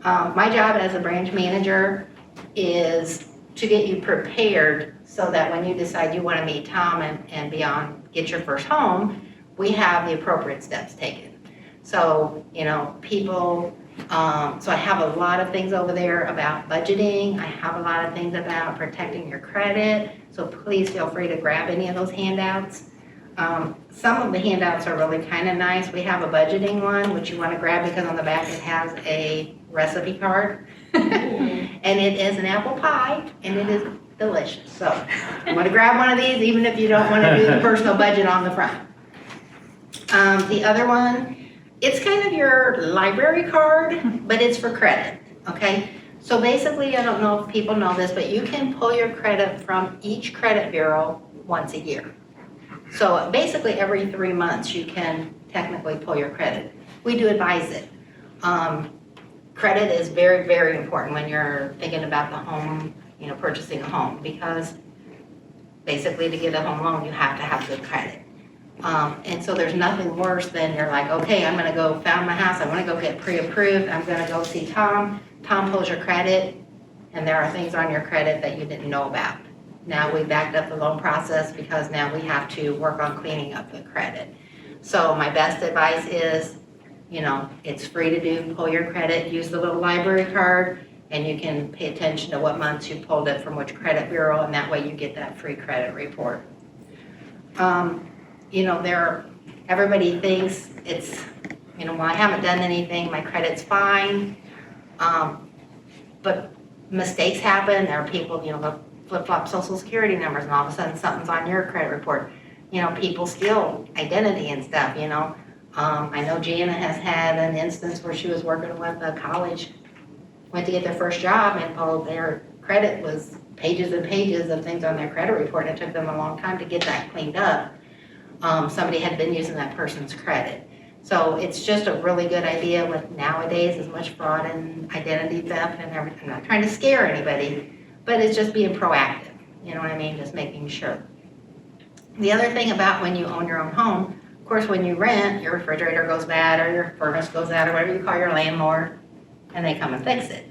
My job as a branch manager is to get you prepared so that when you decide you want to meet Tom and beyond, get your first home, we have the appropriate steps taken. So, people, so I have a lot of things over there about budgeting. I have a lot of things about protecting your credit. So please feel free to grab any of those handouts. Some of the handouts are really kind of nice. We have a budgeting one, which you want to grab because on the back it has a recipe card. And it is an apple pie, and it is delicious. So you want to grab one of these, even if you don't want to do the personal budget on the front. The other one, it's kind of your library card, but it's for credit, okay? So basically, I don't know if people know this, but you can pull your credit from each credit bureau once a year. So basically, every 3 months, you can technically pull your credit. We do advise it. Credit is very, very important when you're thinking about the home, purchasing a home, because basically to get a home loan, you have to have good credit. And so there's nothing worse than you're like, okay, I'm gonna go found my house, I wanna go get pre-approved, I'm gonna go see Tom. Tom pulls your credit, and there are things on your credit that you didn't know about. Now we backed up the loan process because now we have to work on cleaning up the credit. So my best advice is, it's free to do, pull your credit, use the little library card, and you can pay attention to what months you pulled it from which credit bureau, and that way you get that free credit report. Everybody thinks it's, well, I haven't done anything, my credit's fine. But mistakes happen. There are people, they'll flip-flop social security numbers, and all of a sudden something's on your credit report. People steal identity and stuff, I know Gianna has had an instance where she was working with a college, went to get their first job, and their credit was pages and pages of things on their credit report, and it took them a long time to get that cleaned up. Somebody had been using that person's credit. So it's just a really good idea with nowadays as much fraud and identity theft and everything. I'm not trying to scare anybody, but it's just being proactive. You know what I mean? Just making sure. The other thing about when you own your own home, of course, when you rent, your refrigerator goes bad or your furnace goes out or whatever you call your landlord, and they come and fix it.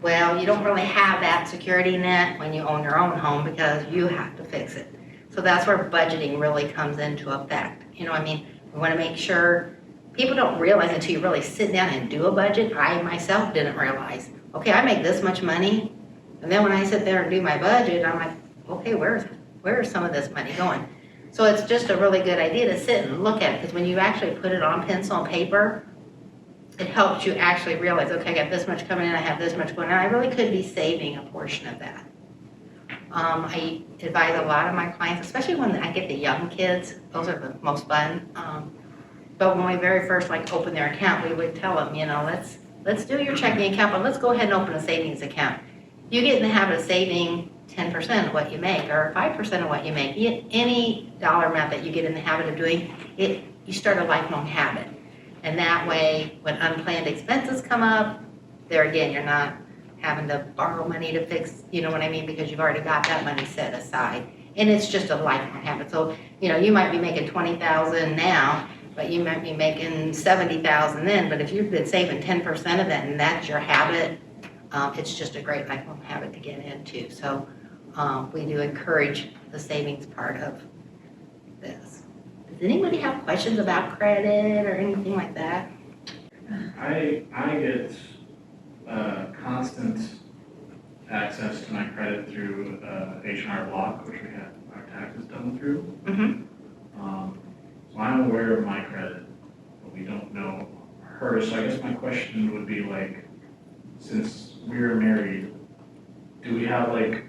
Well, you don't really have that security net when you own your own home because you have to fix it. So that's where budgeting really comes into effect. We want to make sure people don't realize until you really sit down and do a budget. I myself didn't realize, okay, I make this much money. And then when I sit there and do my budget, I'm like, okay, where is some of this money going? So it's just a really good idea to sit and look at it, because when you actually put it on pencil and paper, it helps you actually realize, okay, I got this much coming in, I have this much going on. I really could be saving a portion of that. I advise a lot of my clients, especially when I get the young kids, those are the most fun. But when we very first open their account, we would tell them, let's do your checking account, but let's go ahead and open a savings account. You get in the habit of saving 10% of what you make or 5% of what you make. Any dollar amount that you get in the habit of doing, you start a lifelong habit. And that way, when unplanned expenses come up, there again, you're not having to borrow money to fix, you know what I mean, because you've already got that money set aside. And it's just a lifelong habit. So, you might be making $20,000 now, but you might be making $70,000 then. But if you've been saving 10% of that and that's your habit, it's just a great lifelong habit to get into. So we do encourage the savings part of this. Does anybody have questions about credit or anything like that? I get constant access to my credit through H&R Block, which we have our taxes done through. Mm-hmm. So I'm aware of my credit, but we don't know hers. So I guess my question would be since we're married, do we have a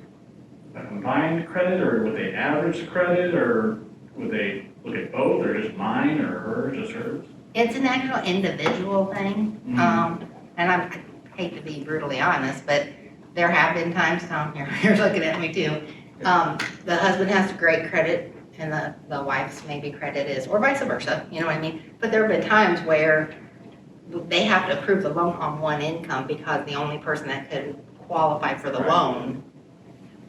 combined credit, or would they average the credit, or would they look at both, or just mine, or hers, just hers? It's an actual individual thing. Mm-hmm. And I hate to be brutally honest, but there have been times, Tom, you're looking at me too. The husband has great credit and the wife's maybe credit is, or vice versa, you know what I mean? But there have been times where they have to approve the loan on one income because the only person that could qualify for the loan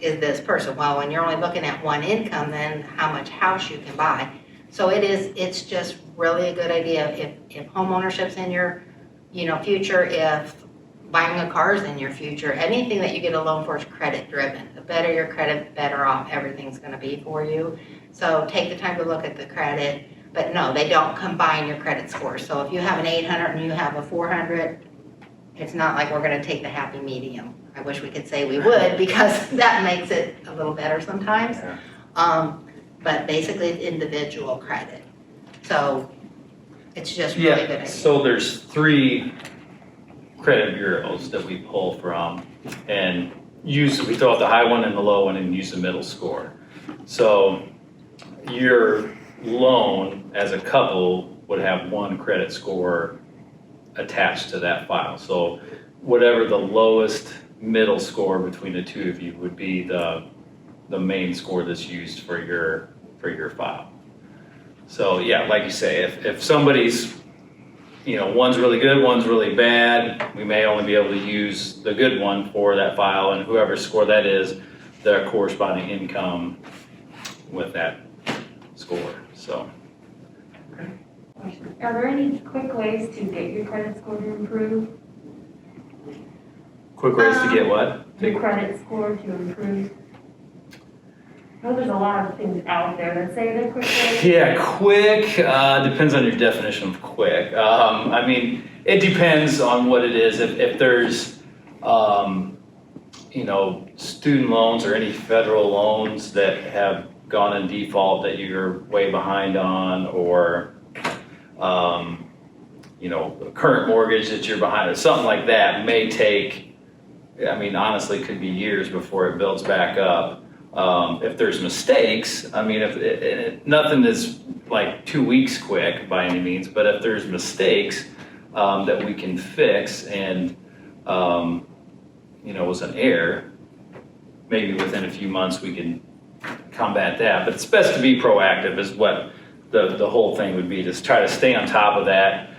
is this person. Well, when you're only looking at one income, then how much house you can buy. So it's just really a good idea if home ownership's in your, future, if buying a car is in your future. Anything that you get a loan for is credit driven. The better your credit, the better off everything's gonna be for you. So take the time to look at the credit, but no, they don't combine your credit scores. So if you have an 800 and you have a 400, it's not like we're gonna take the happy medium. I wish we could say we would, because that makes it a little better sometimes. But basically it's individual credit. So it's just really good. Yeah, so there's 3 credit bureaus that we pull from, and we throw out the high one and the low one and use the middle score. So your loan as a couple would have 1 credit score attached to that file. So whatever the lowest middle score between the 2 of you would be the main score that's used for your file. So yeah, like you say, if somebody's, one's really good, one's really bad, we may only be able to use the good one for that file, and whoever score that is, their corresponding income with that score, so. Are there any quick ways to get your credit score to improve? Quick ways to get what? Your credit score to improve? I know there's a lot of things out there that say they're quick ways. Yeah, quick, depends on your definition of quick. I mean, it depends on what it is. If there's, student loans or any federal loans that have gone in default that you're way behind on, or, a current mortgage that you're behind, or something like that may take, honestly, could be years before it builds back up. If there's mistakes, if nothing is like 2 weeks quick by any means, but if there's mistakes that we can fix and, was an error, maybe within a few months we can combat that. But it's best to be proactive is what the whole thing would be, just try to stay on top of that.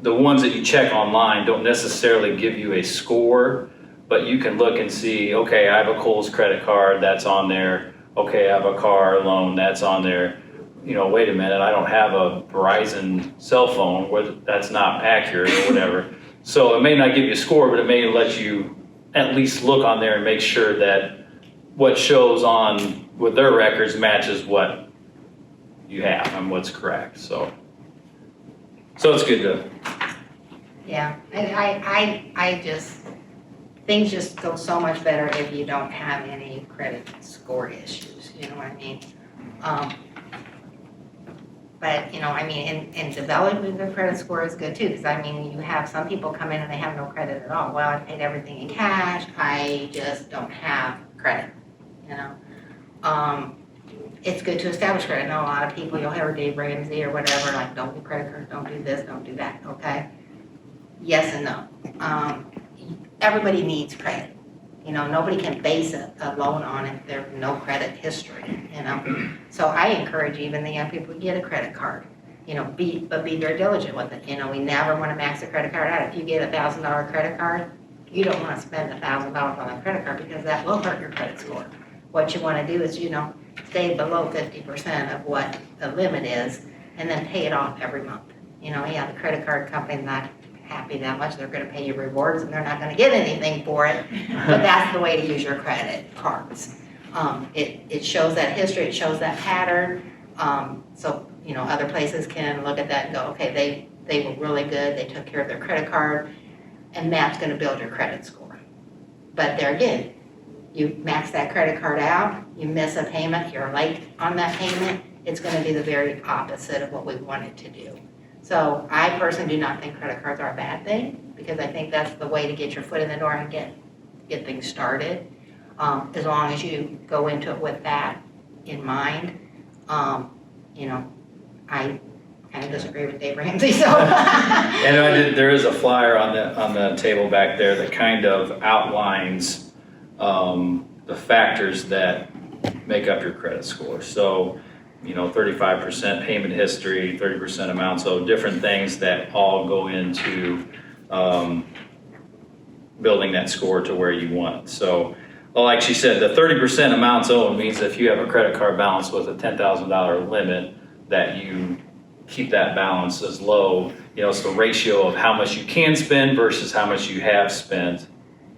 The ones that you check online don't necessarily give you a score, but you can look and see, okay, I have a Kohl's credit card, that's on there. Okay, I have a car loan, that's on there. Wait a minute, I don't have a Verizon cell phone, that's not accurate or whatever. So it may not give you a score, but it may let you at least look on there and make sure that what shows on with their records matches what you have and what's correct. So it's good to. Yeah, I just, things just go so much better if you don't have any credit score issues, you know what I mean? But, and developing a credit score is good too, because you have some people come in and they have no credit at all. Well, I paid everything in cash, I just don't have credit, It's good to establish credit. I know a lot of people, you'll hear Dave Ramsey or whatever, like, don't do credit cards, don't do this, don't do that, okay? Yes and no. Everybody needs credit. Nobody can base a loan on it if there's no credit history, So I encourage even the young people to get a credit card, but be very diligent with it. We never want to max a credit card out. If you get a $1,000 credit card, you don't want to spend $1,000 on a credit card because that will hurt your credit score. What you want to do is, stay below 50% of what the limit is and then pay it off every month. The credit card company's not happy that much, they're gonna pay you rewards and they're not gonna get anything for it, but that's the way to use your credit cards. It shows that history, it shows that pattern, so, other places can look at that and go, okay, they were really good, they took care of their credit card, and that's gonna build your credit score. But there again, you max that credit card out, you miss a payment, you're late on that payment, it's gonna be the very opposite of what we want it to do. So I personally do not think credit cards are a bad thing, because I think that's the way to get your foot in the door and get things started. As long as you go into it with that in mind. I kind of disagree with Dave Ramsey, so. And there is a flyer on the table back there that kind of outlines the factors that make up your credit score. So, 35% payment history, 30% amount, so different things that all go into building that score to where you want it. So, like she said, the 30% amounts owed means if you have a credit card balance with a $10,000 limit, that you keep that balance as low. You know, it's the ratio of how much you can spend versus how much you have spent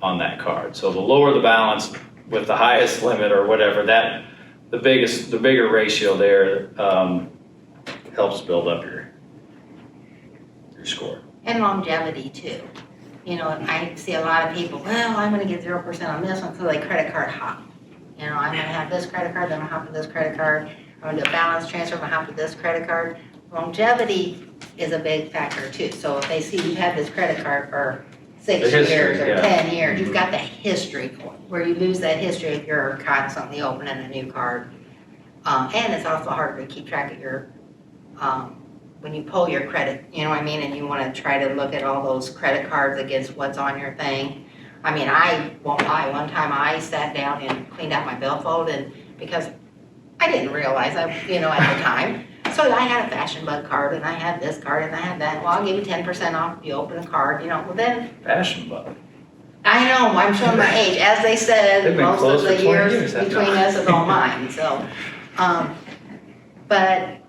on that card. So the lower the balance with the highest limit or whatever, that the bigger ratio there helps build up your score. And longevity too. You know, I see a lot of people, well, I'm gonna get 0% on this one, so they credit card hop. You know, I'm gonna have this credit card, then I'm gonna hop to this credit card, I'm gonna do a balance transfer, I'm gonna hop to this credit card. Longevity is a big factor too. So if they see you've had this credit card for 6 The history, years or yeah. 10 years, you've got the history point, where you lose that history if you're constantly opening a new card. And it's also hard to keep track of your, when you pull your credit, you know what I mean? And you wanna try to look at all those credit cards against what's on your thing. I mean, I won't lie, one time I sat down and cleaned out my billfold and because I didn't realize at the time. So I had a Fashion Bug card and I had this card and I had that. Well, I'll give you 10% off if you open a card, well then, Fashion Bug. I know, I'm showing my age. As they They've said, been most of closed the for 20 years years, haven't between they? us is all mine, so. But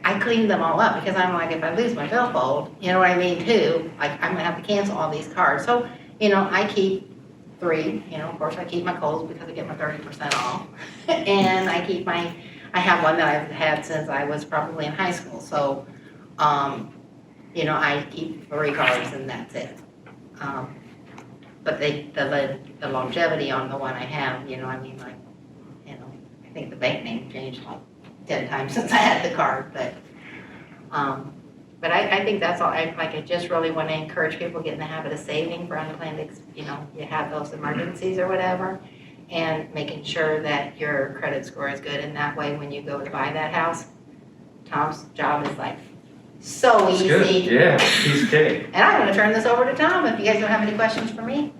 I cleaned them all up because I'm like, if I lose my billfold, you know what I mean, too, like I'm gonna have to cancel all these cards. So, I keep 3, of course I keep my Kohl's because I get my 30% off. And I have one that I've had since I was probably in high school, so, I keep 3 cards and that's it. But the longevity on the one I have, I think the bank name changed like 10 times since I had the card, but I think that's all, I just really want to encourage people to get in the habit of saving for unplanned, you have those emergencies or whatever, and making sure that your credit score is good, and that way when you go to buy that house, Tom's job is like so It's easy. good, yeah, piece of cake. And I'm gonna turn this over to Tom if you guys don't have any questions for me.